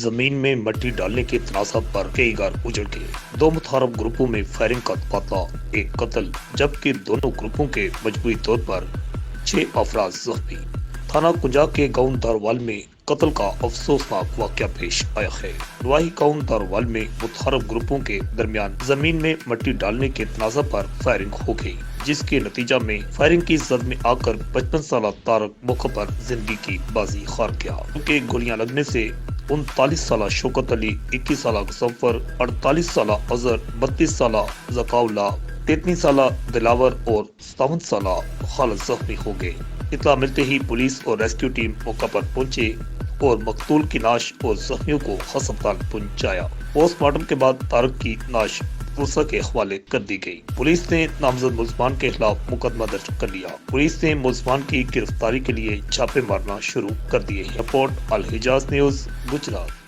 जमीन में मट्टी डालने के तनासब पर कई घर उजड़ गए। दो मुतारफ ग्रुपों में फायरिंग का तबादला, एक कत्ल, जबकि दोनों ग्रुपों के मजबूरी तौर पर 6 अफराद जख्मी। थाना कुंजा के गांव दारवाल में कत्ल का अफसोसनाक वाकया पेश आया है। नवाही गांव दारवाल में मुतारफ ग्रुपों के दरमियान जमीन में मट्टी डालने के तनाज़ा पर फायरिंग हो गई, जिसके नतीजा में फायरिंग की जद में आकर 55 साल तारक मौके पर जिंदगी की बाजी हार गया, क्योंकि गोलियां लगने से 39 साल शौकत अली, 21 साल गजफ्फर, 48 साल अजहर, 32 साल जकाउल्ला, 33 साल दिलावर और 57 साल खालिद जख्मी हो गए। इत्तला मिलते ही पुलिस और रेस्क्यू टीम मौका पर पहुंचे और मकतूल की नाश और जख्मियों को अस्पताल पहुंचाया। पोस्टमार्टम के बाद तारक की नाश पुलिस के हवाले कर दी गई। पुलिस ने नामजद मुल्ज़मान के खिलाफ मुकदमा दर्ज कर लिया। पुलिस ने मुल्ज़मान की गिरफ्तारी के लिए छापे मारना शुरू कर दिए। रिपोर्ट अल हिजाज न्यूज़, गुजरात।